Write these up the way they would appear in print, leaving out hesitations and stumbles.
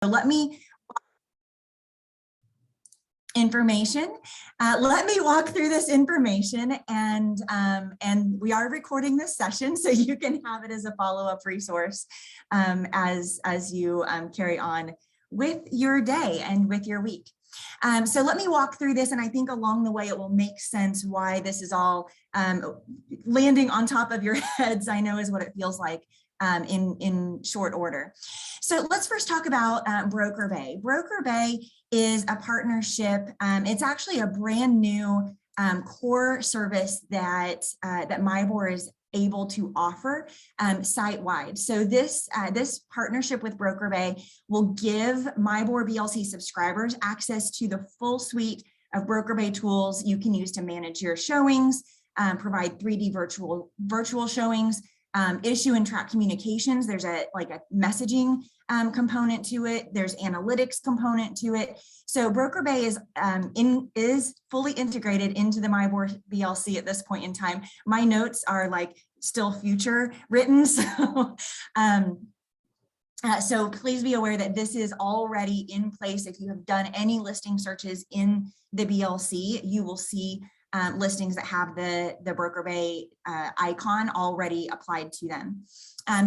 Let me let me walk through this information, and we are recording this session, so you can have it as a follow-up resource as you carry on with your day and with your week. So let me walk through this, and I think along the way it will make sense why this is all landing on top of your heads, I know is what it feels like in short order. So let's first talk about Broker Bay. Broker Bay is a partnership. It's actually a brand new core service that MIBOR is able to offer site-wide. So this partnership with Broker Bay will give MIBOR BLC subscribers access to the full suite of Broker Bay tools you can use to manage your showings, provide 3D virtual showings, issue and track communications. There's a messaging component to it. There's analytics component to it. So Broker Bay is fully integrated into the MIBOR BLC at this point in time. My notes are still future written, so so please be aware that this is already in place. If you have done any listing searches in the BLC, you will see listings that have the Broker Bay icon already applied to them.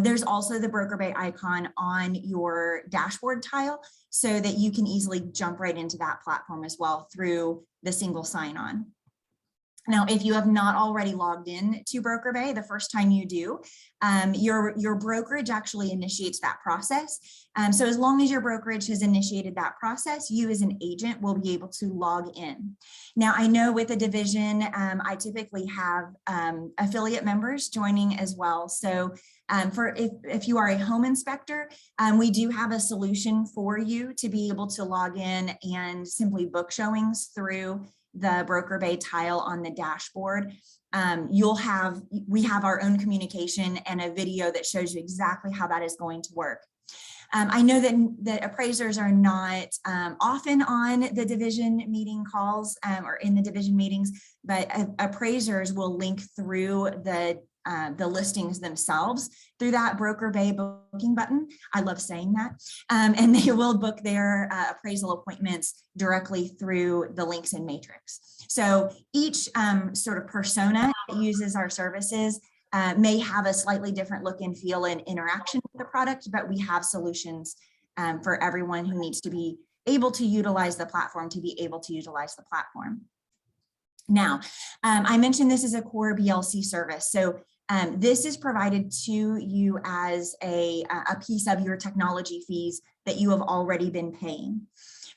There's also the Broker Bay icon on your dashboard tile so that you can easily jump right into that platform as well through the single sign-on. Now, if you have not already logged in to Broker Bay, the first time you do, your brokerage actually initiates that process. So as long as your brokerage has initiated that process, you as an agent will be able to log in. Now, I know with a division, I typically have affiliate members joining as well. So if you are a home inspector, we do have a solution for you to be able to log in and simply book showings through the Broker Bay tile on the dashboard. We have our own communication and a video that shows you exactly how that is going to work. I know that appraisers are not often on the division meeting calls or in the division meetings, but appraisers will link through the listings themselves through that Broker Bay booking button. I love saying that. And they will book their appraisal appointments directly through the links in Matrix. So each sort of persona that uses our services may have a slightly different look and feel and interaction with the product, but we have solutions for everyone who needs to be able to utilize the platform Now, I mentioned this is a core BLC service. So this is provided to you as a piece of your technology fees that you have already been paying.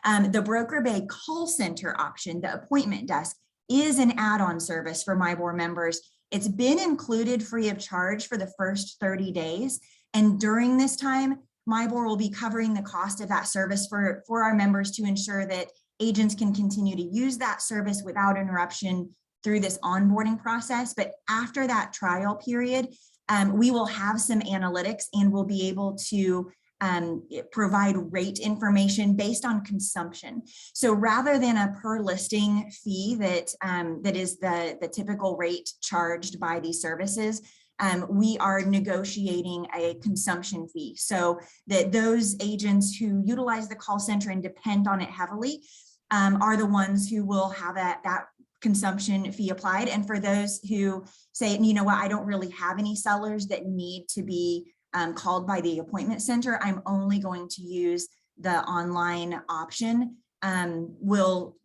The Broker Bay call center option, the appointment desk, is an add-on service for MIBOR members. It's been included free of charge for the first 30 days. And during this time, MIBOR will be covering the cost of that service for our members to ensure that agents can continue to use that service without interruption through this onboarding process. But after that trial period, we will have some analytics and we'll be able to provide rate information based on consumption. So rather than a per listing fee that is the typical rate charged by these services, we are negotiating a consumption fee so that those agents who utilize the call center and depend on it heavily are the ones who will have that consumption fee applied. And for those who say, you know what, I don't really have any sellers that need to be called by the appointment center, I'm only going to use the online option, will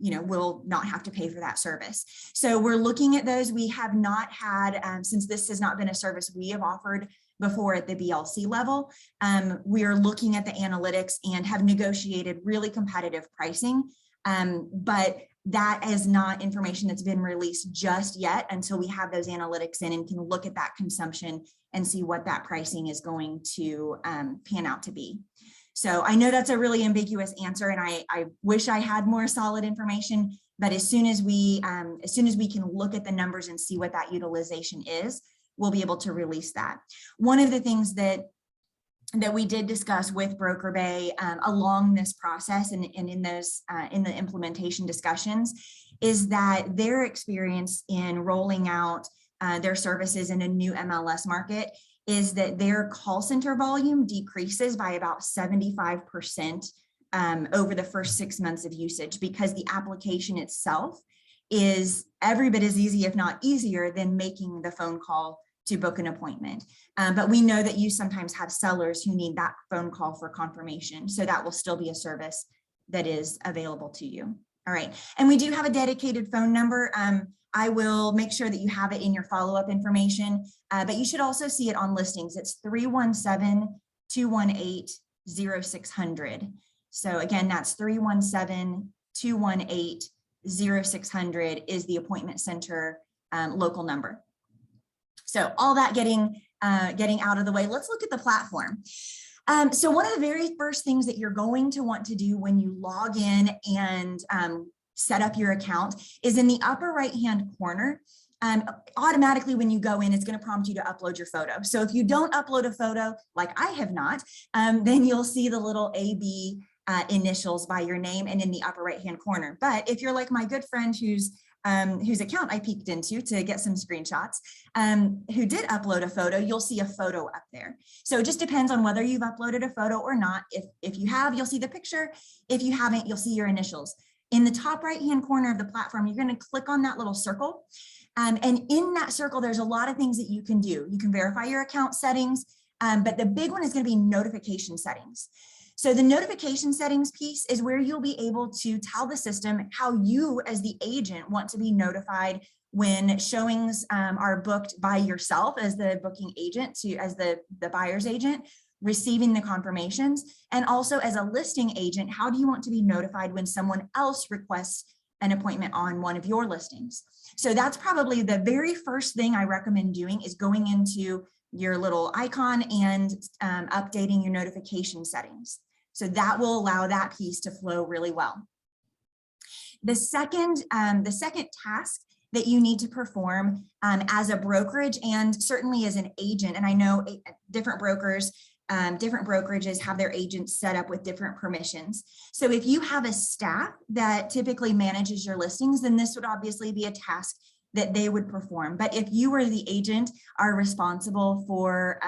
not have to pay for that service. So we're looking at those. We have not had, since this has not been a service we have offered before at the BLC level, we are looking at the analytics and have negotiated really competitive pricing. But that is not information that's been released just yet until we have those analytics in and can look at that consumption and see what that pricing is going to pan out to be. So I know that's a really ambiguous answer, and I wish I had more solid information, but as soon as we can look at the numbers and see what that utilization is, we'll be able to release that. One of the things that we did discuss with Broker Bay along this process and in the implementation discussions is that their experience in rolling out their services in a new MLS market is that their call center volume decreases by about 75% over the first 6 months of usage, because the application itself is every bit as easy, if not easier, than making the phone call to book an appointment. But we know that you sometimes have sellers who need that phone call for confirmation. So that will still be a service that is available to you. All right. And we do have a dedicated phone number. I will make sure that you have it in your follow-up information, but you should also see it on listings. It's 317-218-0600. So again, that's 317-218-0600 is the appointment center local number. So all that getting out of the way, let's look at the platform. So one of the very first things that you're going to want to do when you log in and set up your account is in the upper right-hand corner. Automatically when you go in, it's going to prompt you to upload your photo. So if you don't upload a photo, like I have not, then you'll see the little AB initials by your name and in the upper right-hand corner. But if you're like my good friend whose account I peeked into to get some screenshots, who did upload a photo, you'll see a photo up there. So it just depends on whether you've uploaded a photo or not. If you have, you'll see the picture. If you haven't, you'll see your initials. In the top right-hand corner of the platform, you're going to click on that little circle. And in that circle, there's a lot of things that you can do. You can verify your account settings, but the big one is going to be notification settings. So the notification settings piece is where you'll be able to tell the system how you as the agent want to be notified when showings are booked by yourself as the booking agent, as the buyer's agent, receiving the confirmations, and also as a listing agent, how do you want to be notified when someone else requests an appointment on one of your listings? So that's probably the very first thing I recommend doing, is going into your little icon and updating your notification settings. So that will allow that piece to flow really well. The second task that you need to perform as a brokerage, and certainly as an agent, and I know different brokers, different brokerages have their agents set up with different permissions. So if you have a staff that typically manages your listings, then this would obviously be a task that they would perform. But if you or the agent are responsible for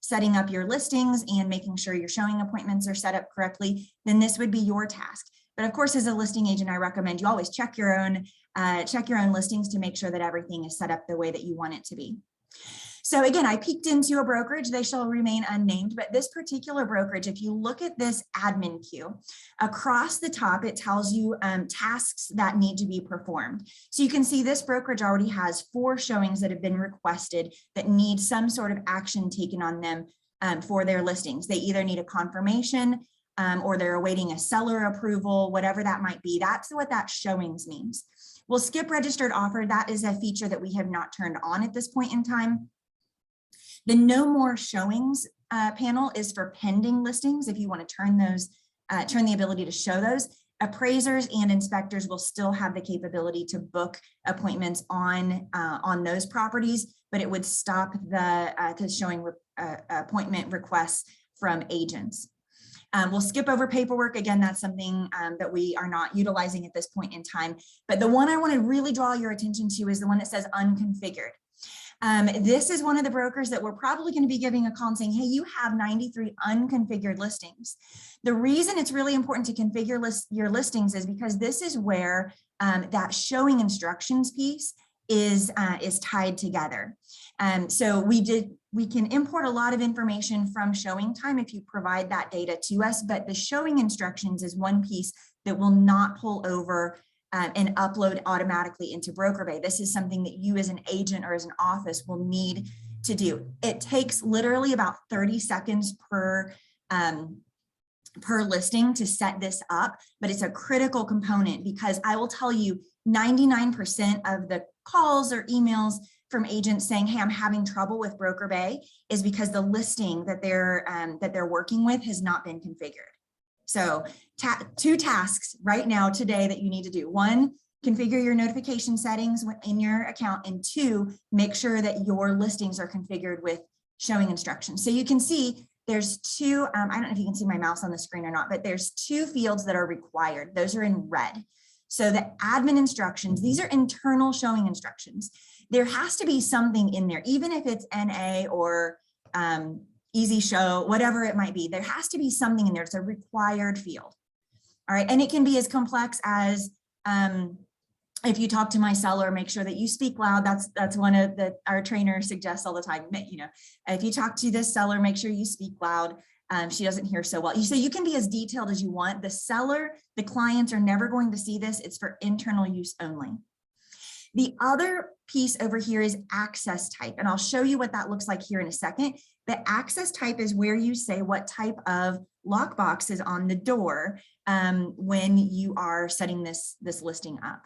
setting up your listings and making sure your showing appointments are set up correctly, then this would be your task. But of course, as a listing agent, I recommend you always check your own listings to make sure that everything is set up the way that you want it to be. So again, I peeked into a brokerage, they shall remain unnamed, but this particular brokerage, if you look at this admin queue, across the top, it tells you tasks that need to be performed. So you can see this brokerage already has 4 showings that have been requested that need some sort of action taken on them for their listings. They either need a confirmation or they're awaiting a seller approval, whatever that might be. That's what that showings means. We'll skip registered offer. That is a feature that we have not turned on at this point in time. The no more showings panel is for pending listings. If you want to turn those, turn the ability to show those, appraisers and inspectors will still have the capability to book appointments on those properties, but it would stop the showing appointment requests from agents. We'll skip over paperwork. Again, that's something that we are not utilizing at this point in time. But the one I want to really draw your attention to is the one that says unconfigured. This is one of the brokers that we're probably going to be giving a call and saying, hey, you have 93 unconfigured listings. The reason it's really important to configure your listings is because this is where that showing instructions piece is tied together. So we can import a lot of information from showing time if you provide that data to us, but the showing instructions is one piece that will not pull over and upload automatically into BrokerBay. This is something that you as an agent or as an office will need to do. It takes literally about 30 seconds per listing to set this up, but it's a critical component because I will tell you 99% of the calls or emails from agents saying, hey, I'm having trouble with BrokerBay is because the listing that they're working with has not been configured. So 2 tasks right now today that you need to do. 1, configure your notification settings in your account, and 2, make sure that your listings are configured with showing instructions. So you can see there's 2, I don't know if you can see my mouse on the screen or not, but there's 2 fields that are required. Those are in red. So the admin instructions, these are internal showing instructions. There has to be something in there, even if it's NA or easy show, whatever it might be. There has to be something in there. It's a required field. All right, and it can be as complex as if you talk to my seller, make sure that you speak loud. That's one of our trainers suggests all the time. You know, if you talk to this seller, make sure you speak loud. She doesn't hear so well. So you can be as detailed as you want. The seller, the clients are never going to see this. It's for internal use only. The other piece over here is access type, and I'll show you what that looks like here in a second. The access type is where you say what type of lockbox is on the door when you are setting this listing up.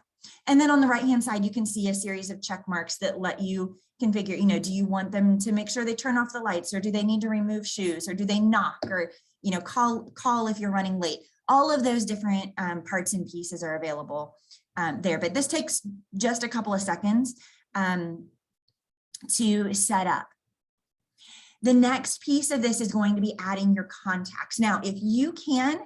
And then on the right-hand side, you can see a series of check marks that let you configure, you know, do you want them to make sure they turn off the lights, or do they need to remove shoes, or do they knock, or, you know, call if you're running late. All of those different parts and pieces are available there, but this takes just a couple of seconds to set up. The next piece of this is going to be adding your contacts. Now, if you can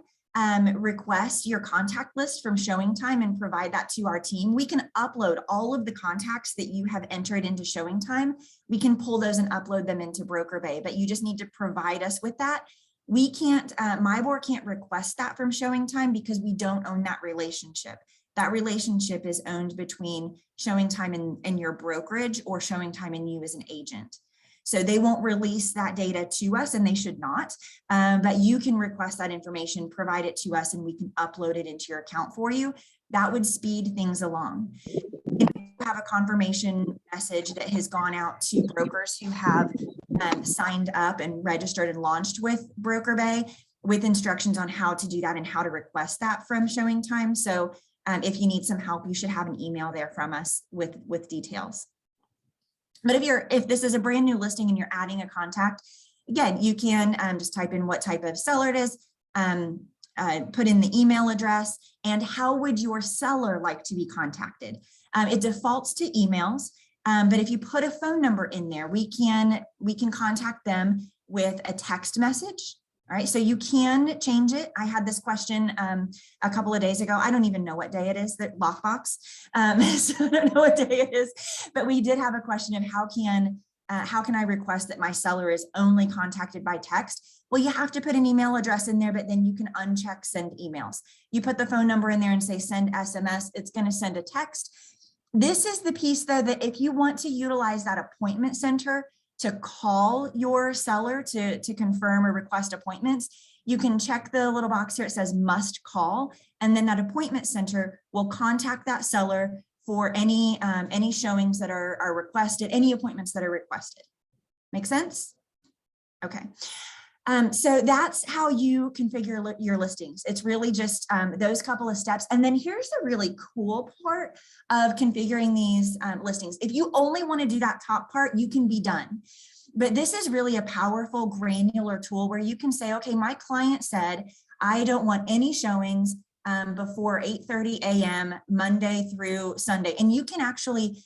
request your contact list from ShowingTime and provide that to our team, we can upload all of the contacts that you have entered into ShowingTime. We can pull those and upload them into Broker Bay, but you just need to provide us with that. We can't, MyBor can't request that from ShowingTime because we don't own that relationship. That relationship is owned between ShowingTime and your brokerage, or ShowingTime and you as an agent. So they won't release that data to us, and they should not, but you can request that information, provide it to us, and we can upload it into your account for you. That would speed things along. If you have a confirmation message that has gone out to brokers who have signed up and registered and launched with Broker Bay with instructions on how to do that and how to request that from ShowingTime. So if you need some help, you should have an email there from us with details. But if this is a brand new listing and you're adding a contact, again, you can just type in what type of seller it is, put in the email address, and how would your seller like to be contacted. It defaults to emails, but if you put a phone number in there, we can contact them with a text message. All right, so you can change it. I had this question a couple of days ago. I don't even know what day it is, that lockbox. So I don't know what day it is, but we did have a question of how can I request that my seller is only contacted by text? Well, you have to put an email address in there, but then you can uncheck send emails. You put the phone number in there and say send SMS, it's going to send a text. This is the piece though, that if you want to utilize that appointment center to call your seller to confirm or request appointments, you can check the little box here. It says must call, and then that appointment center will contact that seller for any showings that are requested, any appointments that are requested. Make sense? Okay. So that's how you configure your listings. It's really just those couple of steps. And then here's the really cool part of configuring these listings. If you only want to do that top part, you can be done. But this is really a powerful granular tool where you can say, okay, my client said, I don't want any showings before 8:30 a.m. Monday through Sunday. And you can actually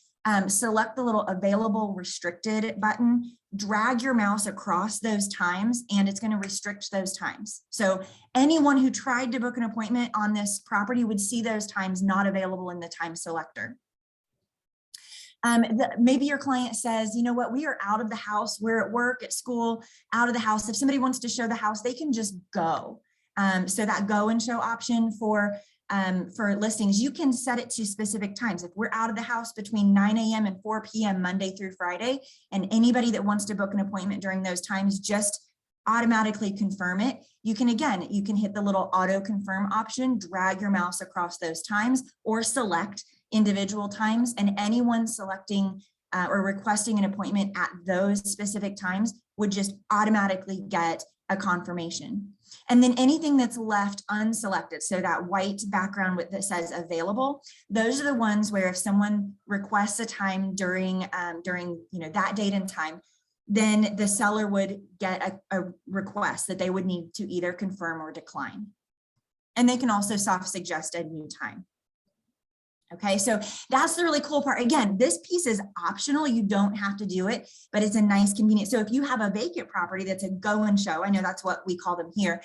select the little available restricted button, drag your mouse across those times, and it's going to restrict those times. So anyone who tried to book an appointment on this property would see those times not available in the time selector. Maybe your client says, you know what, we are out of the house, we're at work, at school, out of the house. If somebody wants to show the house, they can just go. So that go and show option for listings, you can set it to specific times. If we're out of the house between 9 a.m. and 4 p.m. Monday through Friday, and anybody that wants to book an appointment during those times, just automatically confirm it. You can hit the little auto confirm option, drag your mouse across those times, or select individual times, and anyone selecting or requesting an appointment at those specific times would just automatically get a confirmation. And then anything that's left unselected, so that white background that says available, those are the ones where if someone requests a time during that date and time, then the seller would get a request that they would need to either confirm or decline. And they can also soft suggest a new time. Okay, so that's the really cool part. Again, this piece is optional. You don't have to do it, but it's a nice convenience. So if you have a vacant property that's a go and show, I know that's what we call them here.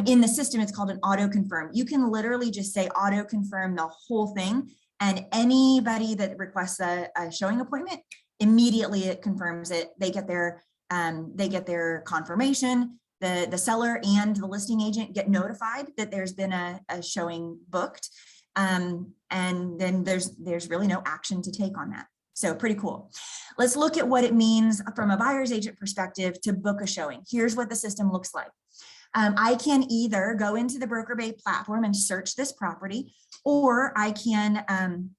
In the system, it's called an auto confirm. You can literally just say auto confirm the whole thing, and anybody that requests a showing appointment, immediately it confirms it. They get their they get their confirmation. The seller and the listing agent get notified that there's been a showing booked. And then there's really no action to take on that. So pretty cool. Let's look at what it means from a buyer's agent perspective to book a showing. Here's what the system looks like. I can either go into the Broker Bay platform and search this property, or I can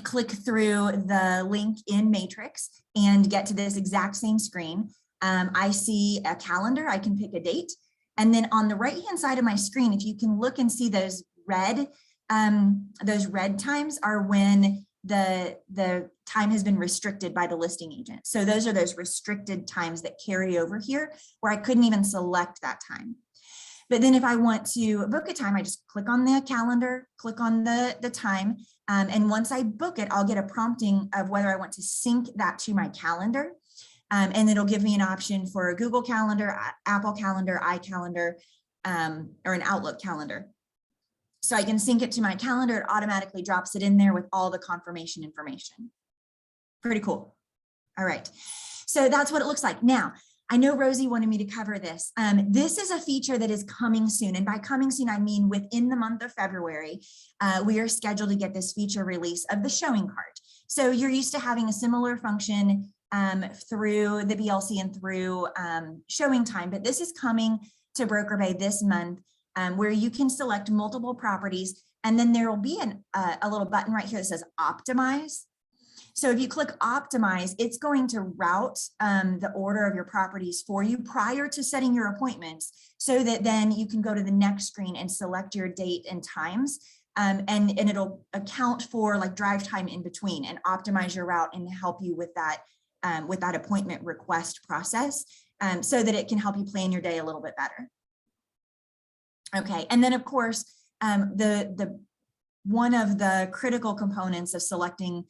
click through the link in Matrix and get to this exact same screen. I see a calendar, I can pick a date. And then on the right-hand side of my screen, if you can look and see those red times are when the time has been restricted by the listing agent. So those are those restricted times that carry over here where I couldn't even select that time. But then if I want to book a time, I just click on the calendar, click on the time. And once I book it, I'll get a prompting of whether I want to sync that to my calendar. And it'll give me an option for a Google Calendar, Apple Calendar, iCalendar, or an Outlook calendar. So I can sync it to my calendar. It automatically drops it in there with all the confirmation information. Pretty cool. All right. So that's what it looks like. Now, I know Rosie wanted me to cover this. This is a feature that is coming soon. And by coming soon, I mean within the month of February, we are scheduled to get this feature release of the showing cart. So you're used to having a similar function through the BLC and through showing time, but this is coming to Broker Bay this month, where you can select multiple properties, and then there will be a little button right here that says optimize. So if you click optimize, it's going to route the order of your properties for you prior to setting your appointments, so that then you can go to the next screen and select your date and times. And it'll account for like drive time in between and optimize your route and help you with that appointment request process, so that it can help you plan your day a little bit better. Okay, and then of course, one of the critical components of selecting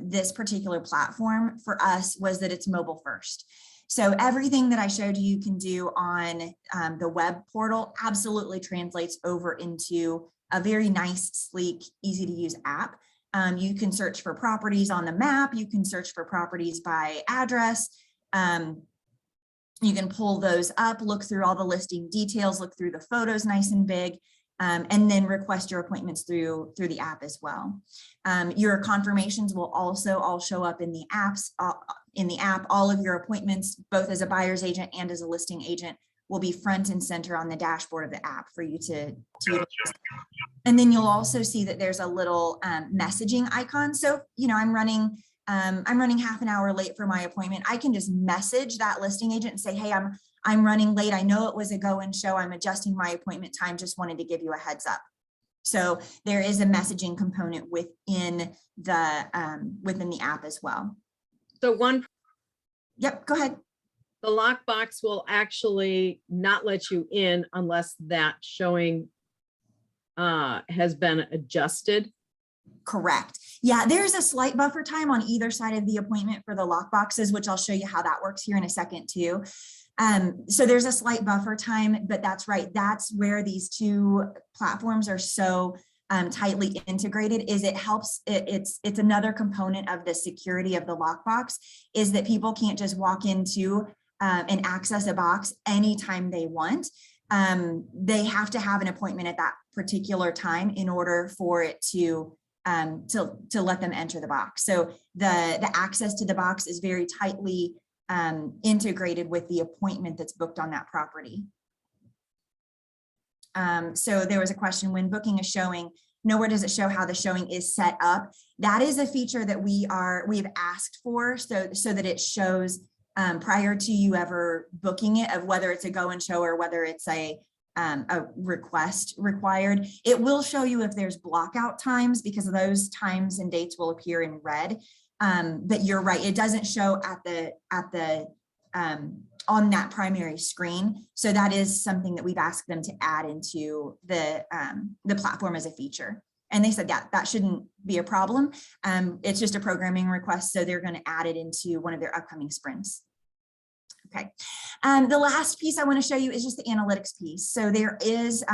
this particular platform for us was that it's mobile first. So everything that I showed you can do on the web portal absolutely translates over into a very nice, sleek, easy to use app. You can search for properties on the map. You can search for properties by address. You can pull those up, look through all the listing details, look through the photos nice and big, and then request your appointments through the app as well. Your confirmations will also all show up in the apps. In the app, all of your appointments, both as a buyer's agent and as a listing agent, will be front and center on the dashboard of the app for you to use. And then you'll also see that there's a little messaging icon. So, you know, I'm running half an hour late for my appointment. I can just message that listing agent and say, hey, I'm running late. I know it was a go and show. I'm adjusting my appointment time. Just wanted to give you a heads up. So there is a messaging component within the app as well. So Yep, go ahead. The lockbox will actually not let you in unless that showing has been adjusted. Correct. Yeah, there's a slight buffer time on either side of the appointment for the lock boxes, which I'll show you how that works here in a second too. So there's a slight buffer time, but that's right. That's where these two platforms are so tightly integrated. Is it helps. It's another component of the security of the lockbox, is that people can't just walk into and access a box anytime they want. They have to have an appointment at that particular time in order for it to let them enter the box. So the access to the box is very tightly integrated with the appointment that's booked on that property. So there was a question, when booking a showing, nowhere does it show how the showing is set up. That is a feature that we've asked for, so that it shows prior to you ever booking it, of whether it's a go and show or whether it's a request required. It will show you if there's blockout times, because those times and dates will appear in red. But you're right, it doesn't show on that primary screen. So that is something that we've asked them to add into the platform as a feature. And they said that shouldn't be a problem. It's just a programming request, so they're going to add it into one of their upcoming sprints. Okay, the last piece I want to show you is just the analytics piece. So there is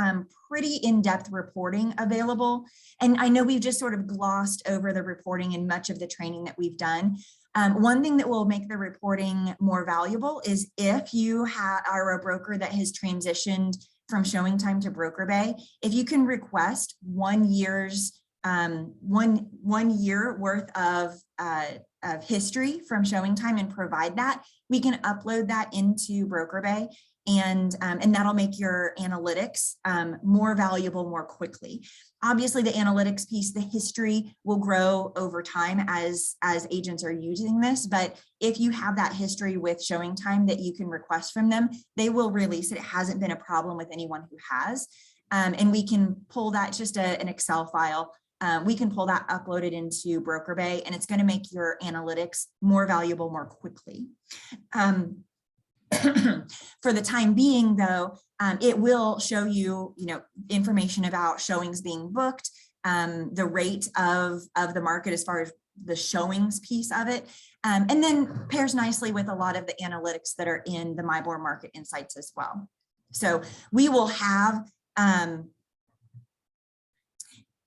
pretty in-depth reporting available. And I know we've just sort of glossed over the reporting in much of the training that we've done, One thing that will make the reporting more valuable is if you are a broker that has transitioned from ShowingTime to BrokerBay, if you can request 1 year's one year worth of history from ShowingTime and provide that, we can upload that into BrokerBay, and that'll make your analytics more valuable more quickly. Obviously, the analytics piece, the history will grow over time as agents are using this, but if you have that history with ShowingTime that you can request from them, they will release it. It hasn't been a problem with anyone who has, and we can pull that, just an Excel file. We can pull that, upload it into BrokerBay, and it's going to make your analytics more valuable more quickly. For the time being, though, it will show you, information about showings being booked, the rate of the market as far as the showings piece of it, and then pairs nicely with a lot of the analytics that are in the MyBOR Market Insights as well. So we will have,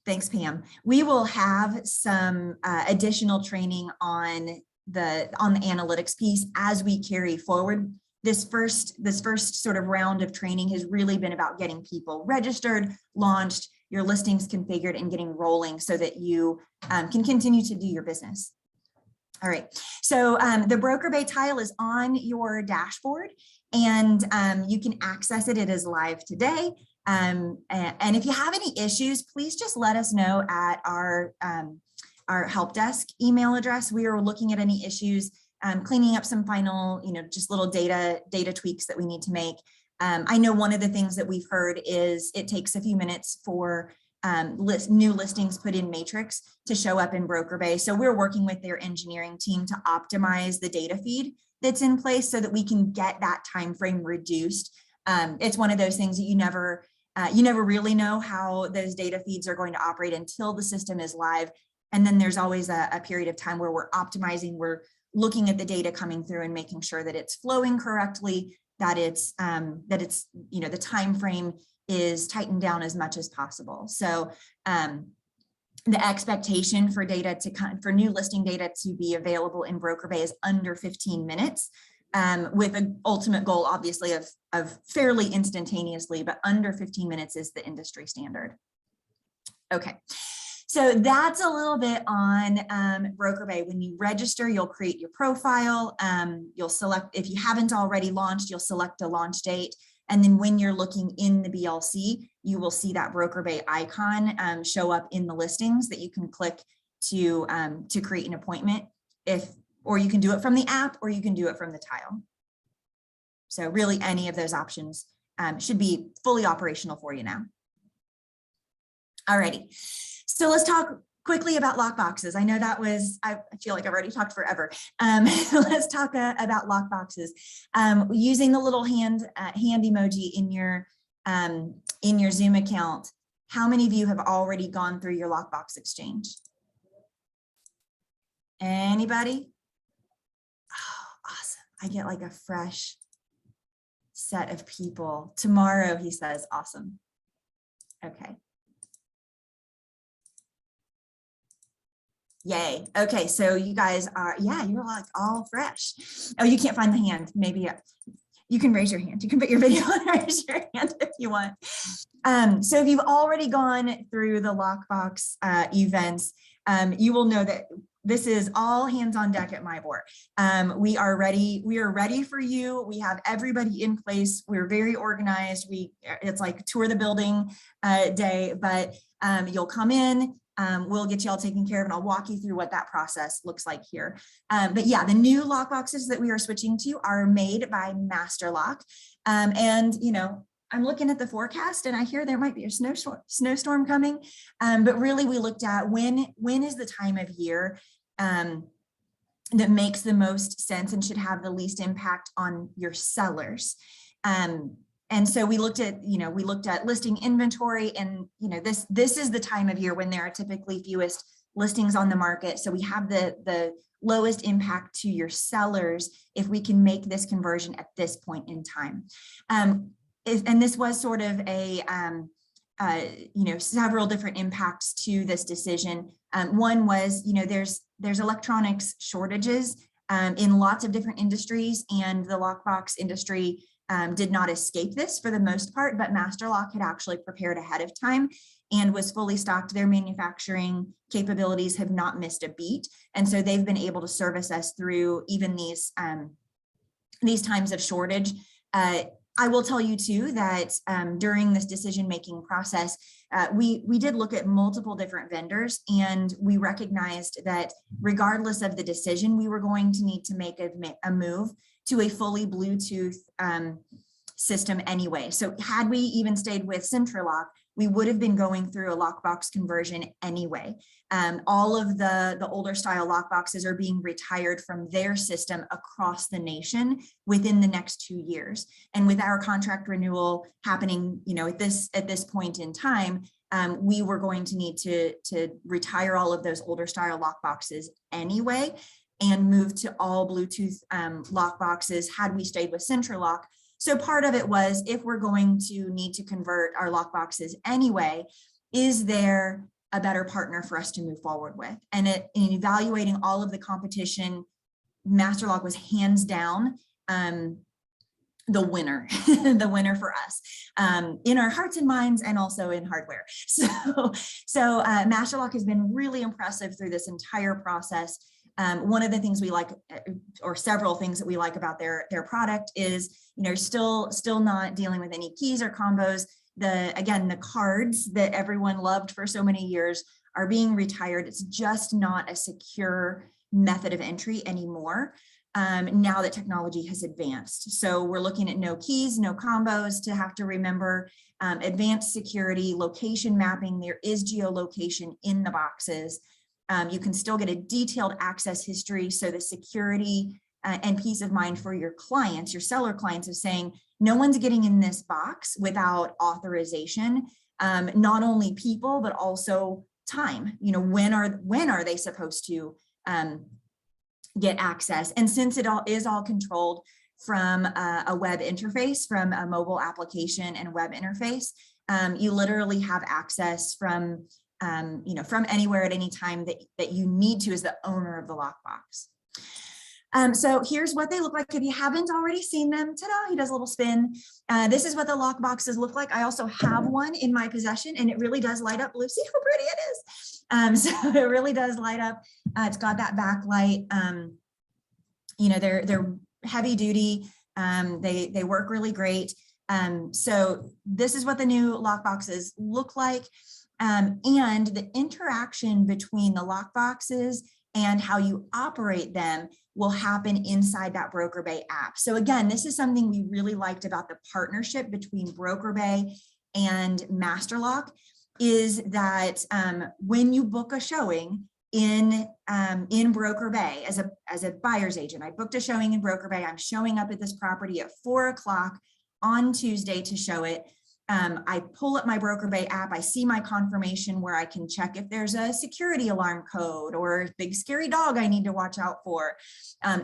thanks, Pam. We will have some additional training on the analytics piece as we carry forward. This first sort of round of training has really been about getting people registered, launched, your listings configured, and getting rolling so that you can continue to do your business. All right, so the BrokerBay tile is on your dashboard, and you can access it. It is live today. And if you have any issues, please just let us know at our help desk email address. We are looking at any issues, cleaning up some final, just little data tweaks that we need to make. I know one of the things that we've heard is it takes a few minutes for new listings put in Matrix to show up in BrokerBay. So we're working with their engineering team to optimize the data feed that's in place so that we can get that time frame reduced. It's one of those things that you never really know how those data feeds are going to operate until the system is live. And then there's always a period of time where we're optimizing, we're looking at the data coming through and making sure that it's flowing correctly, that it's the time frame is tightened down as much as possible. So the expectation for new listing data to be available in BrokerBay is under 15 minutes. With an ultimate goal, obviously, of fairly instantaneously, but under 15 minutes is the industry standard. Okay, so that's a little bit on BrokerBay. When you register, you'll create your profile. You'll select, if you haven't already launched, you'll select a launch date. And then when you're looking in the BLC, you will see that BrokerBay icon show up in the listings that you can click to create an appointment. Or you can do it from the app, or you can do it from the tile. So really any of those options should be fully operational for you now. Alrighty, so let's talk quickly about lockboxes. I know that was, I feel like I've already talked forever. Let's talk about lockboxes. Using the little hand emoji in your Zoom account, how many of you have already gone through your lockbox exchange? Anybody? Oh, awesome. I get like a fresh set of people. Tomorrow, he says, awesome. Okay. Yay. Okay, so you guys are, yeah, you're like all fresh. Oh, you can't find the hand. Maybe you can raise your hand. You can put your video on and raise your hand if you want. So if you've already gone through the lockbox events, you will know that this is all hands on deck at MyBOR. We are ready. We are ready for you. We have everybody in place. We're very organized. It's like tour the building day, but you'll come in. We'll get you all taken care of, and I'll walk you through what that process looks like here. But yeah, the new lock boxes that we are switching to are made by Master Lock. And I'm looking at the forecast and I hear there might be a snowstorm coming. But really we looked at when is the time of year that makes the most sense and should have the least impact on your sellers. And so we looked at listing inventory, and this is the time of year when there are typically fewest listings on the market. So we have the lowest impact to your sellers if we can make this conversion at this point in time. And this was sort of a several different impacts to this decision. One was, there's electronics shortages in lots of different industries, and the lockbox industry did not escape this for the most part, but Master Lock had actually prepared ahead of time and was fully stocked. Their manufacturing capabilities have not missed a beat. And so they've been able to service us through even these times of shortage. I will tell you too that during this decision-making process, we did look at multiple different vendors, and we recognized that regardless of the decision, we were going to need to make a move to a fully Bluetooth system anyway. So had we even stayed with CentriLock, we would have been going through a lockbox conversion anyway. All of the older style lockboxes are being retired from their system across the nation within the next 2 years. And with our contract renewal happening, at this point in time, we were going to need to retire all of those older style lockboxes anyway, and move to all Bluetooth lockboxes had we stayed with CentriLock. So part of it was, if we're going to need to convert our lockboxes anyway, is there a better partner for us to move forward with? And in evaluating all of the competition, Master Lock was hands down the winner, the winner for us in our hearts and minds, and also in hardware. So Master Lock has been really impressive through this entire process. One of the things we like, or several things that we like about their product is, still not dealing with any keys or combos. The cards that everyone loved for so many years are being retired. It's just not a secure method of entry anymore now that technology has advanced. So we're looking at no keys, no combos to have to remember, advanced security, location mapping. There is geolocation in the boxes. You can still get a detailed access history. So the security and peace of mind for your clients, your seller clients, of saying, no one's getting in this box without authorization, not only people, but also time. When are they supposed to get access? And since it is all controlled from a web interface, from a mobile application and web interface, you literally have access from from anywhere at any time that you need to as the owner of the lockbox. So here's what they look like. If you haven't already seen them, ta-da, he does a little spin. This is what the lockboxes look like. I also have one in my possession, and it really does light up blue. See how pretty it is. So it really does light up. It's got that backlight. They're heavy duty. They work really great. So this is what the new lockboxes look like. And the interaction between the lockboxes and how you operate them will happen inside that Broker Bay app. So again, this is something we really liked about the partnership between Broker Bay and Master Lock, is that when you book a showing in Broker Bay as a buyer's agent, I booked a showing in Broker Bay. I'm showing up at this property at 4 o'clock on Tuesday to show it. I pull up my Broker Bay app, I see my confirmation where I can check if there's a security alarm code or a big scary dog I need to watch out for.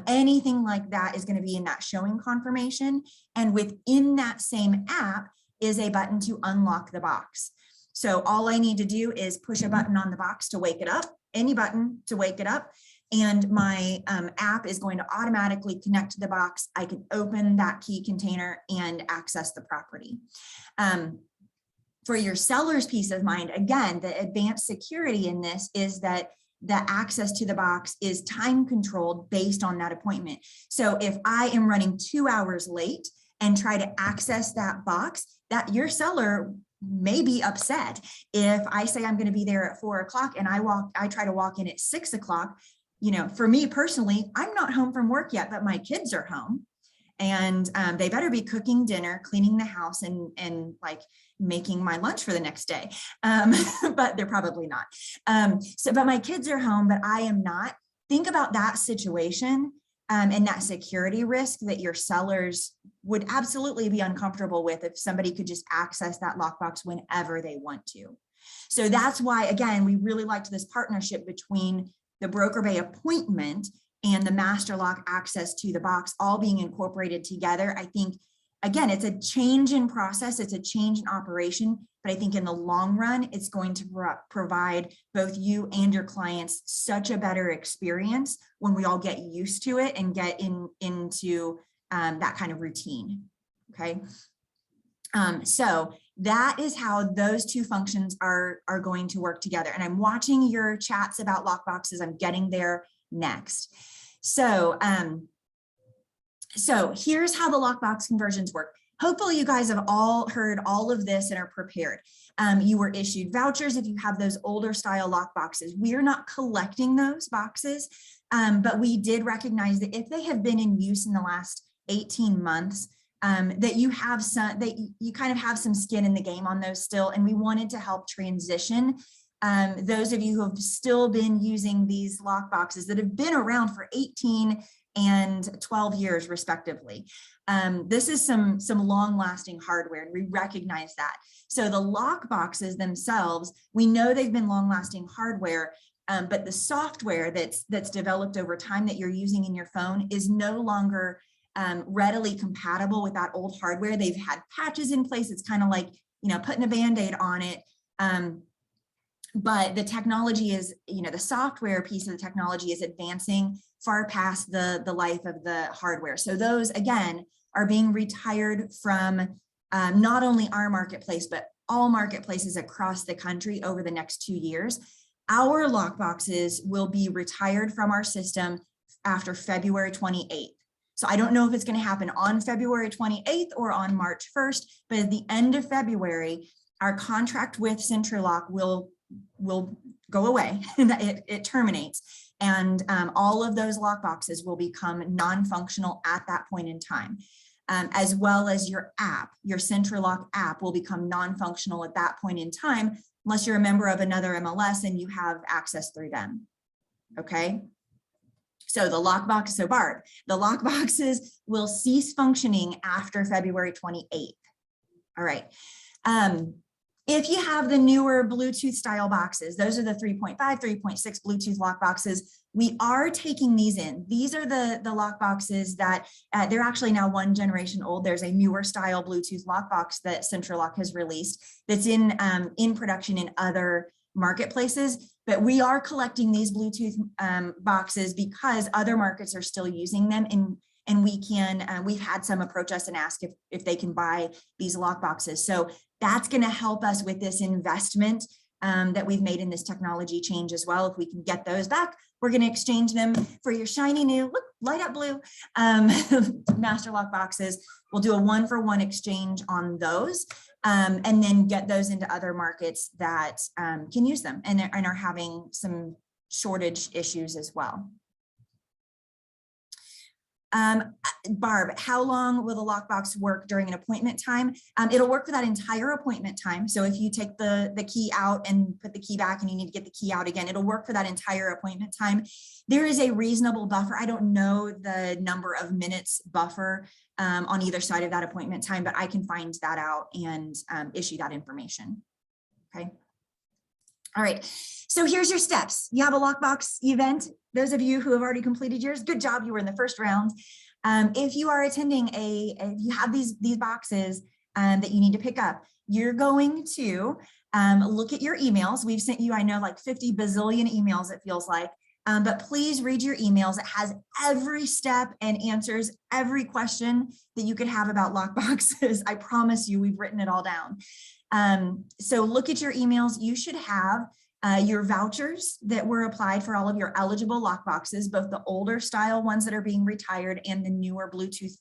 Anything like that is going to be in that showing confirmation. And within that same app is a button to unlock the box. So all I need to do is push a button on the box to wake it up, any button to wake it up. And my app is going to automatically connect to the box. I can open that key container and access the property. For your seller's peace of mind, again, the advanced security in this is that the access to the box is time controlled based on that appointment. So if I am running 2 hours late and try to access that box, that your seller may be upset. If I say I'm going to be there at 4 o'clock and I try to walk in at 6 o'clock, for me personally, I'm not home from work yet, but my kids are home, and they better be cooking dinner, cleaning the house, and like making my lunch for the next day. But they're probably not. But my kids are home, but I am not. Think about that situation and that security risk that your sellers would absolutely be uncomfortable with if somebody could just access that lockbox whenever they want to. So that's why, again, we really liked this partnership between the Broker Bay appointment and the Master Lock access to the box all being incorporated together. I think again, it's a change in process, it's a change in operation, but I think in the long run, it's going to provide both you and your clients such a better experience when we all get used to it and get into that kind of routine, okay? So that is how those two functions are going to work together. And I'm watching your chats about lockboxes. I'm getting there next. So, so here's how the lockbox conversions work. Hopefully you guys have all heard all of this and are prepared. You were issued vouchers if you have those older style lockboxes. We are not collecting those boxes, but we did recognize that if they have been in use in the last 18 months, that you have some, that you kind of have some skin in the game on those still, and we wanted to help transition those of you who have still been using these lock boxes that have been around for 18 and 12 years respectively. This is some long-lasting hardware, and we recognize that. So the lock boxes themselves, we know they've been long-lasting hardware, but the software that's developed over time that you're using in your phone is no longer readily compatible with that old hardware. They've had patches in place. It's kind of like, you know, putting a Band-Aid on it. But the technology is, you know, the software piece of the technology is advancing far past the life of the hardware. So those, again, are being retired from not only our marketplace, but all marketplaces across the country over the next 2 years. Our lock boxes will be retired from our system after February 28th. So I don't know if it's going to happen on February 28th or on March 1st, but at the end of February, our contract with CentriLock will go away. It terminates, and all of those lock boxes will become non-functional at that point in time, as well as your app. Your CentriLock app will become non-functional at that point in time, unless you're a member of another MLS and you have access through them. Okay. So the lockbox, so Barb, the lock boxes will cease functioning after February 28th. All right. If you have the newer Bluetooth style boxes, those are the 3.5, 3.6 Bluetooth lock boxes. We are taking these in. These are the lock boxes that they're actually now 1 generation old. There's a newer style Bluetooth lock box that CentriLock has released that's in production in other marketplaces, but we are collecting these Bluetooth boxes because other markets are still using them, and we can, we've had some approach us and ask if they can buy these lock boxes. So that's going to help us with this investment that we've made in this technology change as well. If we can get those back, we're going to exchange them for your shiny new, look, light up blue master lock boxes. We'll do a 1-for-1 exchange on those, and then get those into other markets that can use them and are having some shortage issues as well. Barb, how long will the lockbox work during an appointment time? It'll work for that entire appointment time. So if you take the key out and put the key back and you need to get the key out again, it'll work for that entire appointment time. There is a reasonable buffer. I don't know the number of minutes buffer on either side of that appointment time, but I can find that out and issue that information. Okay. All right. So here's your steps. You have a lockbox event. Those of you who have already completed yours, good job. You were in the first round. If you are attending if you have these boxes that you need to pick up, you're going to look at your emails. We've sent you, I know, like 50 bazillion emails, it feels like, but please read your emails. It has every step and answers every question that you could have about lockboxes. I promise you, we've written it all down. So look at your emails. You should have your vouchers that were applied for all of your eligible lock boxes, both the older style ones that are being retired and the newer Bluetooth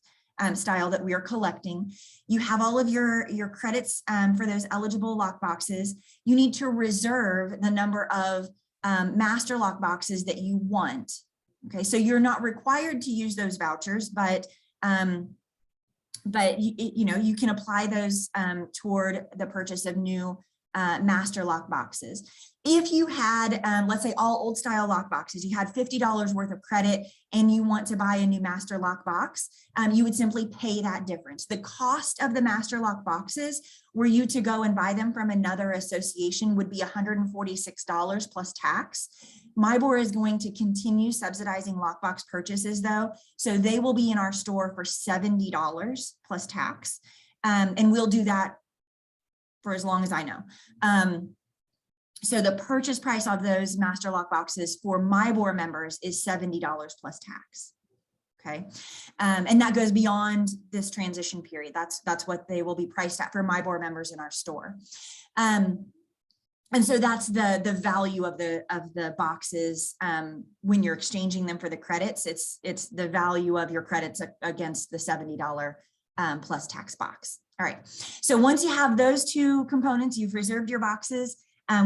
style that we are collecting. You have all of your credits for those eligible lock boxes. You need to reserve the number of master lock boxes that you want. Okay, so you're not required to use those vouchers, but you know, you can apply those toward the purchase of new master lock boxes. If you had, let's say, all old style lock boxes, you had $50 worth of credit and you want to buy a new master lock box, you would simply pay that difference. The cost of the master lock boxes, were you to go and buy them from another association, would be $146 plus tax. MyBor is going to continue subsidizing lockbox purchases though. So they will be in our store for $70 plus tax. And we'll do that for as long as I know. So the purchase price of those master lock boxes for MyBor members is $70 plus tax. Okay. And that goes beyond this transition period. That's what they will be priced at for MyBor members in our store. And so that's the value of the boxes when you're exchanging them for the credits. It's the value of your credits against the $70 plus tax box. All right. So once you have those two components, you've reserved your boxes,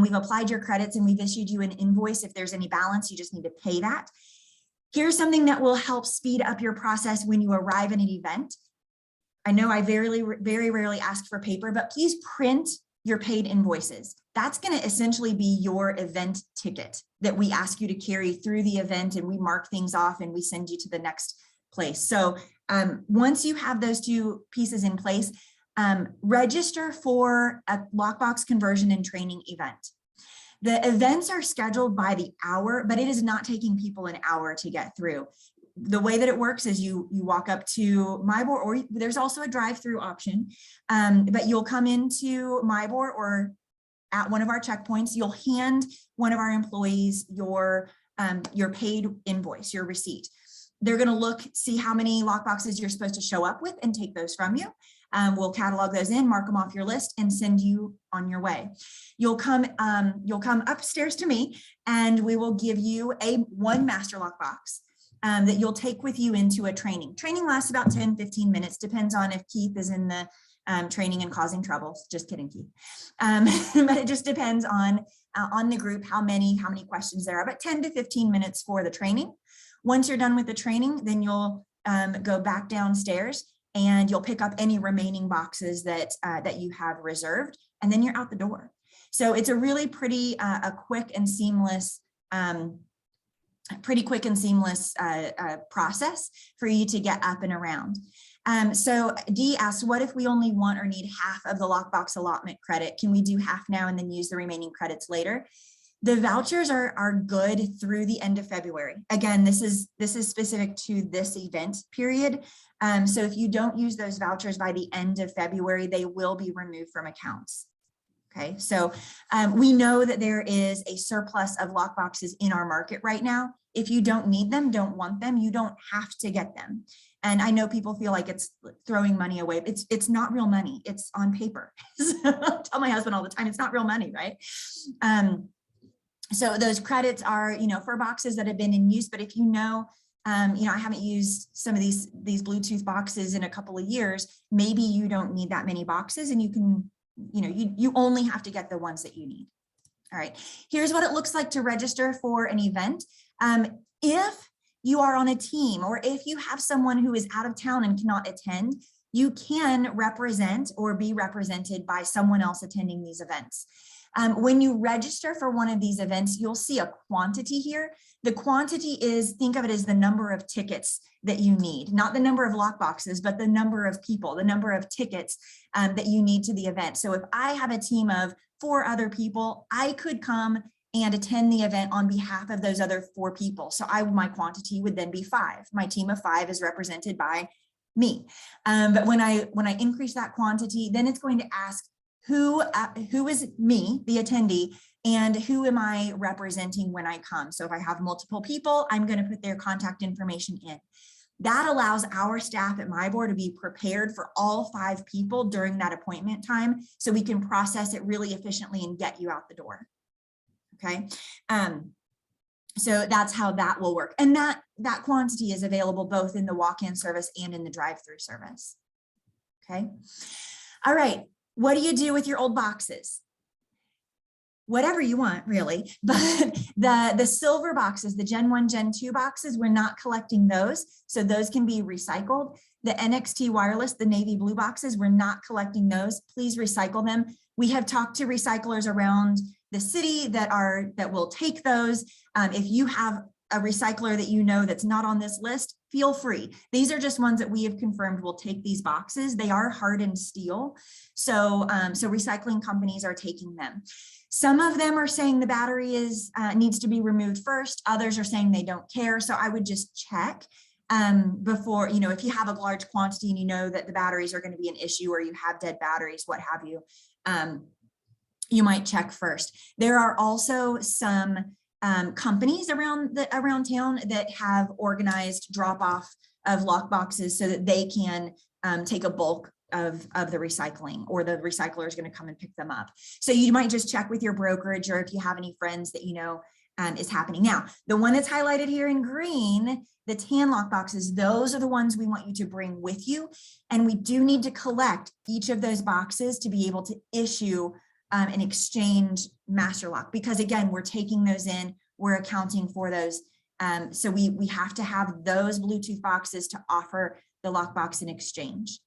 we've applied your credits, and we've issued you an invoice. If there's any balance, you just need to pay that. Here's something that will help speed up your process when you arrive at an event. I know I very rarely ask for paper, but please print your paid invoices. That's going to essentially be your event ticket that we ask you to carry through the event, and we mark things off and we send you to the next place. So once you have those two pieces in place, register for a lockbox conversion and training event. The events are scheduled by the hour, but it is not taking people an hour to get through. The way that it works is you walk up to MyBor, or there's also a drive-through option, but you'll come into MyBor or at one of our checkpoints. You'll hand one of our employees your paid invoice, your receipt. They're going to look, see how many lockboxes you're supposed to show up with and take those from you. We'll catalog those in, mark them off your list, and send you on your way. You'll come upstairs to me, and we will give you one master lockbox that you'll take with you into a training. Training lasts about 10-15 minutes, depends on if Keith is in the training and causing trouble. Just kidding, Keith. But it just depends on the group, how many questions there are, but 10 to 15 minutes for the training. Once you're done with the training, then you'll go back downstairs and you'll pick up any remaining boxes that you have reserved, and then you're out the door. So it's a really pretty quick and seamless process for you to get up and around. So Dee asks, what if we only want or need half of the lockbox allotment credit? Can we do half now and then use the remaining credits later? The vouchers are good through the end of February. Again, this is specific to this event period. So if you don't use those vouchers by the end of February, they will be removed from accounts. Okay, so we know that there is a surplus of lockboxes in our market right now. If you don't need them, don't want them, you don't have to get them. And I know people feel like it's throwing money away. It's not real money. It's on paper. So I tell my husband all the time, it's not real money, right? So those credits are, for boxes that have been in use. But if I haven't used some of these Bluetooth boxes in a couple of years, maybe you don't need that many boxes, and you can, you only have to get the ones that you need. All right, here's what it looks like to register for an event. If you are on a team, or if you have someone who is out of town and cannot attend, you can represent or be represented by someone else attending these events. When you register for one of these events, you'll see a quantity here. The quantity is, think of it as the number of tickets that you need, not the number of lockboxes, but the number of people, the number of tickets that you need to the event. So if I have a team of 4 other people, I could come and attend the event on behalf of those other 4 people. So my quantity would then be 5. My team of 5 is represented by me. But when I increase that quantity, then it's going to ask, who is me, the attendee, and who am I representing when I come? So if I have multiple people, I'm going to put their contact information in. That allows our staff at MyBor to be prepared for all 5 people during that appointment time, so we can process it really efficiently and get you out the door. Okay. So that's how that will work. And that quantity is available both in the walk-in service and in the drive-through service. Okay. All right. What do you do with your old boxes? Whatever you want, really. But the silver boxes, the Gen 1, Gen 2 boxes, we're not collecting those. So those can be recycled. The NXT wireless, the navy blue boxes, we're not collecting those. Please recycle them. We have talked to recyclers around the city that will take those. If you have a recycler that that's not on this list, feel free. These are just ones that we have confirmed will take these boxes. They are hardened steel. So recycling companies are taking them. Some of them are saying the battery needs to be removed first. Others are saying they don't care. So I would just check before, if you have a large quantity and you know that the batteries are going to be an issue, or you have dead batteries, what have you, you might check first. There are also some companies around town that have organized drop-off of lock boxes so that they can take a bulk of the recycling, or the recycler is going to come and pick them up. So you might just check with your brokerage, or if you have any friends that is happening. Now, the one that's highlighted here in green, the tan lock boxes, those are the ones we want you to bring with you. And we do need to collect each of those boxes to be able to issue an exchange master lock, because again, we're taking those in, we're accounting for those. So we have to have those Bluetooth boxes to offer the lockbox in exchange.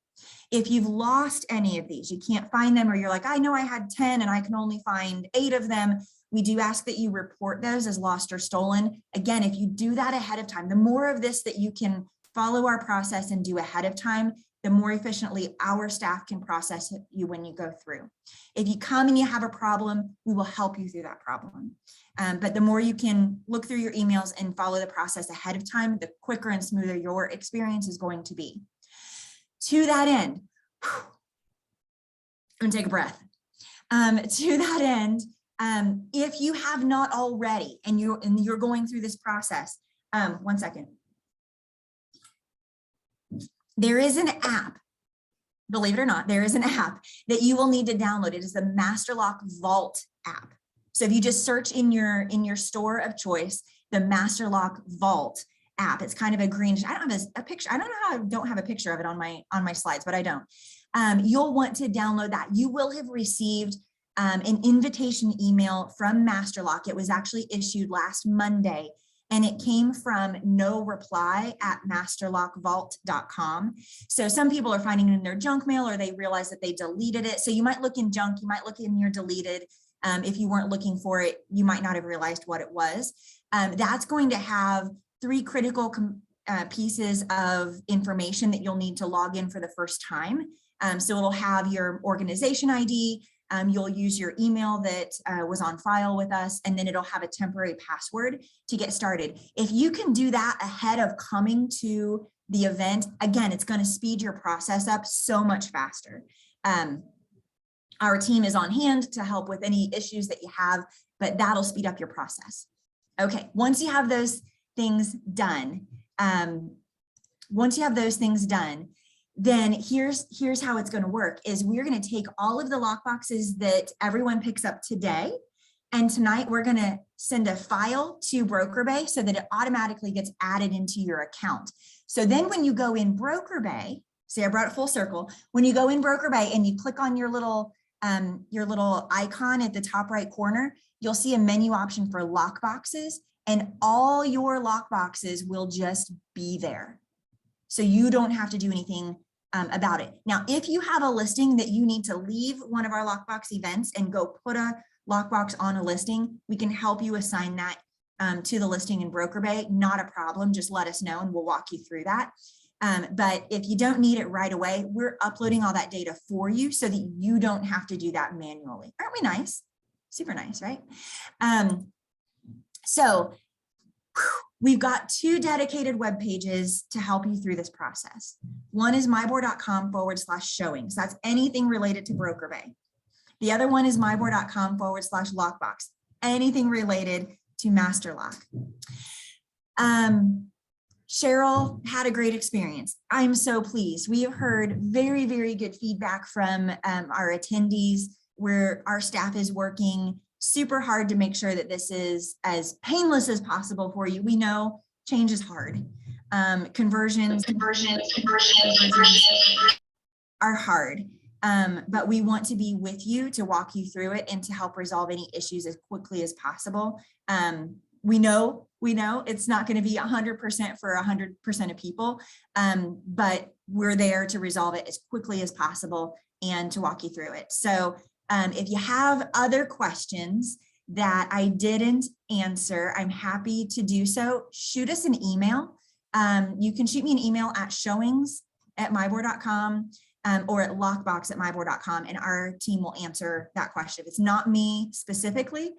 If you've lost any of these, you can't find them, or you're like, I know I had 10 and I can only find 8 of them, we do ask that you report those as lost or stolen. Again, if you do that ahead of time, the more of this that you can follow our process and do ahead of time, the more efficiently our staff can process you when you go through. If you come and you have a problem, we will help you through that problem. But the more you can look through your emails and follow the process ahead of time, the quicker and smoother your experience is going to be. To that end, I'm gonna take a breath. To that end, if you have not already, and you're going through this process, one second. There is an app, believe it or not, there is an app that you will need to download. It is the Masterlock Vault app. So if you just search in your store of choice, the Masterlock Vault app, it's kind of a green, I don't have a picture. I don't know how I don't have a picture of it on my slides, but I don't. You'll want to download that. You will have received an invitation email from Masterlock. It was actually issued last Monday, and it came from noreply@masterlockvault.com. So some people are finding it in their junk mail, or they realize that they deleted it. So you might look in junk, you might look in your deleted. If you weren't looking for it, you might not have realized what it was. That's going to have 3 critical pieces of information that you'll need to log in for the first time. So it'll have your organization ID, you'll use your email that was on file with us, and then it'll have a temporary password to get started. If you can do that ahead of coming to the event, again, it's going to speed your process up so much faster. Our team is on hand to help with any issues that you have, but that'll speed up your process. Okay, once you have those things done, then here's how it's going to work is we're going to take all of the lock boxes that everyone picks up today, and tonight we're going to send a file to Broker Bay so that it automatically gets added into your account. So then when you go in Broker Bay, see, I brought it full circle. When you go in Broker Bay and you click on your little icon at the top right corner, you'll see a menu option for lock boxes, and all your lock boxes will just be there. So you don't have to do anything about it. Now, if you have a listing that you need to leave one of our lockbox events and go put a lockbox on a listing, we can help you assign that to the listing in Broker Bay. Not a problem. Just let us know and we'll walk you through that. But if you don't need it right away, we're uploading all that data for you so that you don't have to do that manually. Aren't we nice? Super nice, right? So we've got 2 dedicated web pages to help you through this process. One is myboard.com/showings. That's anything related to Broker Bay. The other one is myboard.com/lockbox, anything related to Masterlock. Cheryl had a great experience. I'm so pleased. We have heard very, very good feedback from our attendees, where our staff is working super hard to make sure that this is as painless as possible for you. We know change is hard. Conversions are hard, but we want to be with you to walk you through it and to help resolve any issues as quickly as possible. We know it's not going to be 100% for 100% of people, but we're there to resolve it as quickly as possible and to walk you through it. So if you have other questions that I didn't answer, I'm happy to do so. Shoot us an email. You can shoot me an email at showings@myboard.com. or at lockbox@myboard.com, and our team will answer that question. If it's not me specifically,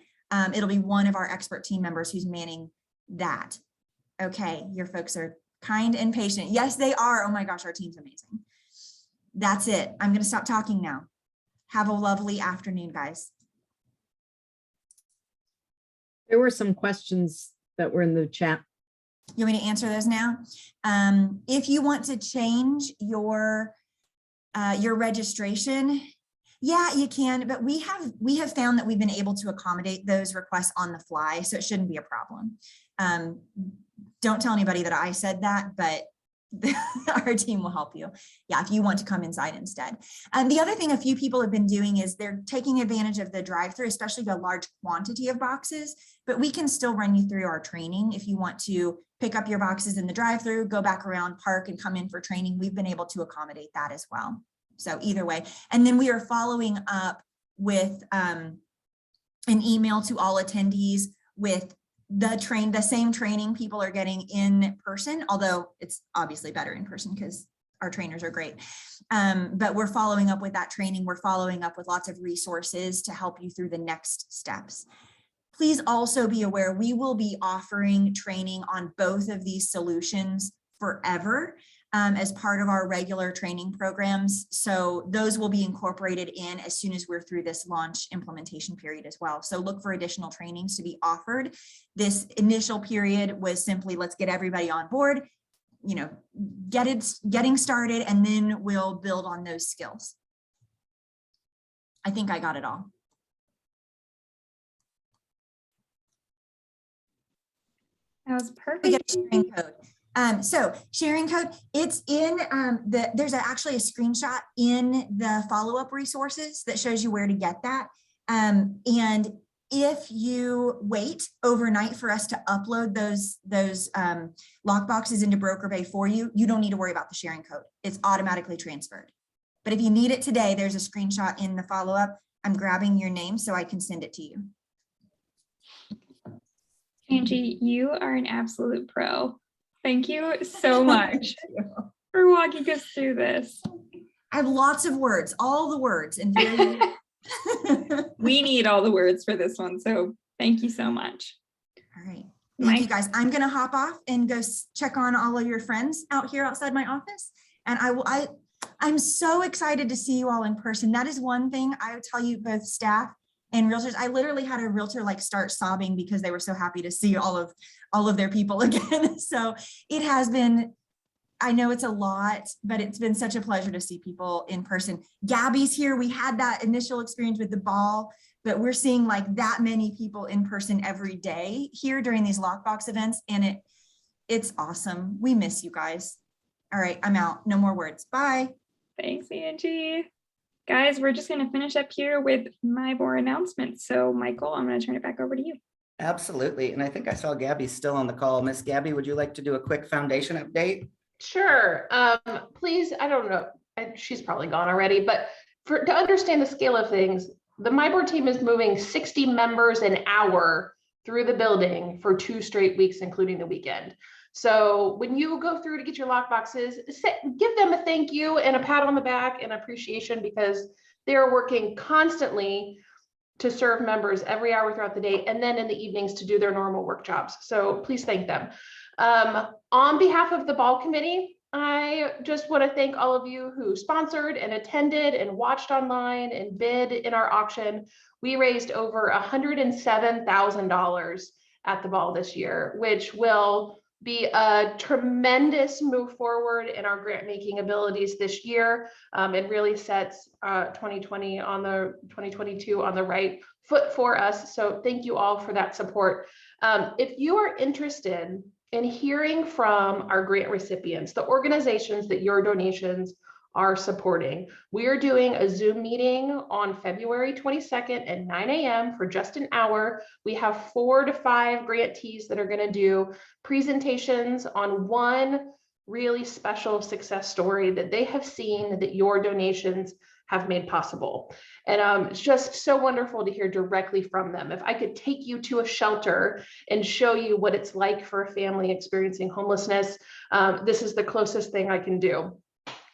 it'll be one of our expert team members who's manning that. Okay, your folks are kind and patient. Yes, they are. Oh my gosh, our team's amazing. That's it. I'm going to stop talking now. Have a lovely afternoon, guys. There were some questions that were in the chat. You want me to answer those now? If you want to change your registration, yeah, you can, but we have found that we've been able to accommodate those requests on the fly, so it shouldn't be a problem. Don't tell anybody that I said that, but our team will help you. Yeah, if you want to come inside instead. And the other thing a few people have been doing is they're taking advantage of the drive-through, especially the large quantity of boxes, but we can still run you through our training. If you want to pick up your boxes in the drive-through, go back around, park, and come in for training, we've been able to accommodate that as well. So either way. And then we are following up with an email to all attendees with the same training people are getting in person, although it's obviously better in person because our trainers are great. But we're following up with that training. We're following up with lots of resources to help you through the next steps. Please also be aware we will be offering training on both of these solutions forever as part of our regular training programs. So those will be incorporated in as soon as we're through this launch implementation period as well. So look for additional trainings to be offered. This initial period was simply, let's get everybody on board, you know, getting started, and then we'll build on those skills. I think I got it all. That was perfect. We get a sharing code. So sharing code, it's in there's actually a screenshot in the follow-up resources that shows you where to get that. And if you wait overnight for us to upload those lock boxes into Broker Bay for you, you don't need to worry about the sharing code. It's automatically transferred. But if you need it today, there's a screenshot in the follow-up. I'm grabbing your name so I can send it to you. Angie, you are an absolute pro. Thank you so much for walking us through this. I have lots of words, all the words, and very we need all the words for this one, so thank you so much. All right, thank Mike, you guys. I'm gonna hop off and go check on all of your friends out here outside my office, and I'm so excited to see you all in person. That is one thing I would tell you, both staff and realtors. I literally had a realtor like start sobbing because they were so happy to see all of their people again. So it has been, I know it's a lot, but it's been such a pleasure to see people in person. Gabby's here. We had that initial experience with the ball, but we're seeing like that many people in person every day here during these lockbox events. And it's awesome. We miss you guys. All right, I'm out. No more words. Bye. thanks, Angie. Guys, we're just going to finish up here with my board announcements. So Michael, I'm going to turn it back over to you. Absolutely. And I think I saw Gabby still on the call. Miss Gabby, would you like to do a quick foundation update? Sure. Please, I don't know, she's probably gone already, but to understand the scale of things, the MyBoard team is moving 60 members an hour through the building for 2 straight weeks, including the weekend. So when you go through to get your lock boxes, give them a thank you and a pat on the back and appreciation, because they're working constantly to serve members every hour throughout the day, and then in the evenings to do their normal work jobs. So please thank them. On behalf of the ball committee, I just want to thank all of you who sponsored and attended and watched online and bid in our auction. We raised over $107,000 at the ball this year, which will be a tremendous move forward in our grant making abilities this year. It really sets 2022 on the right foot for us. So thank you all for that support. If you are interested in hearing from our grant recipients, the organizations that your donations are supporting, we are doing a Zoom meeting on February 22nd at 9 a.m. for just an hour. We have 4 to 5 grantees that are going to do presentations on one really special success story that they have seen that your donations have made possible. And it's just so wonderful to hear directly from them. If I could take you to a shelter and show you what it's like for a family experiencing homelessness, this is the closest thing I can do.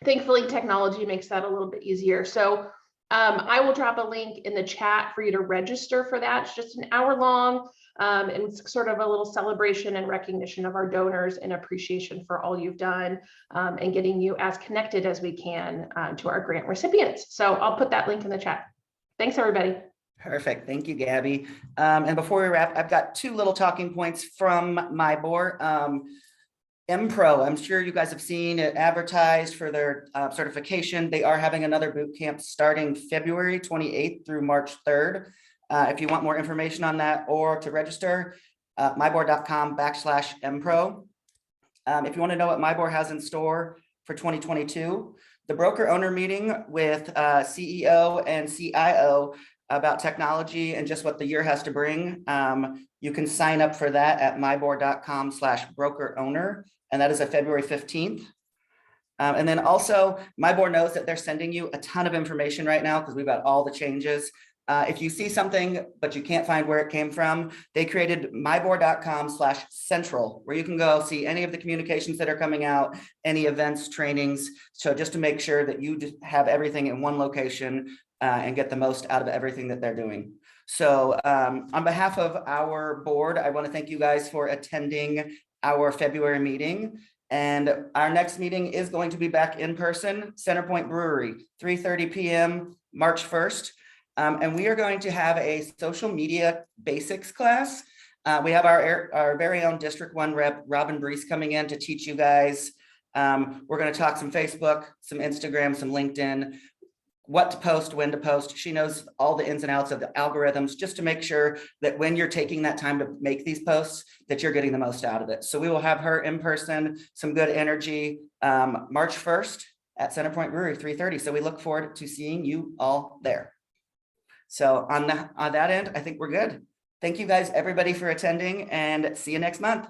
thankfully, technology makes that a little bit easier. So I will drop a link in the chat for you to register for that. It's just an hour long. And it's sort of a little celebration and recognition of our donors and appreciation for all you've done, and getting you as connected as we can to our grant recipients. So I'll put that link in the chat. Thanks, everybody. Perfect. Thank you, Gabby. And before we wrap, I've got two little talking points from MyBor. MPro, I'm sure you guys have seen it advertised for their certification. They are having another boot camp starting February 28th through March 3rd. If you want more information on that or to register, mybor.com/MPro. If you want to know what MyBor has in store for 2022, the broker owner meeting with CEO and CIO about technology and just what the year has to bring. You can sign up for that at mybor.com/broker owner, and that is a February 15th. And then also MyBor knows that they're sending you a ton of information right now because we've got all the changes. If you see something, but you can't find where it came from, they created mybor.com/central, where you can go see any of the communications that are coming out, any events, trainings. So just to make sure that you just have everything in one location and get the most out of everything that they're doing. So on behalf of our board, I want to thank you guys for attending our February meeting. And our next meeting is going to be back in person, Centerpoint Brewery, 3:30 p.m., March 1st. And we are going to have a social media basics class. We have our very own District 1 rep, Robin Brees, coming in to teach you guys. We're going to talk some Facebook, some Instagram, some LinkedIn, what to post, when to post. She knows all the ins and outs of the algorithms, just to make sure that when you're taking that time to make these posts, that you're getting the most out of it. So we will have her in person, some good energy, March 1st at Centerpoint Brewery, 3:30. So we look forward to seeing you all there. So on that end, I think we're good. Thank you guys, everybody, for attending, and see you next month.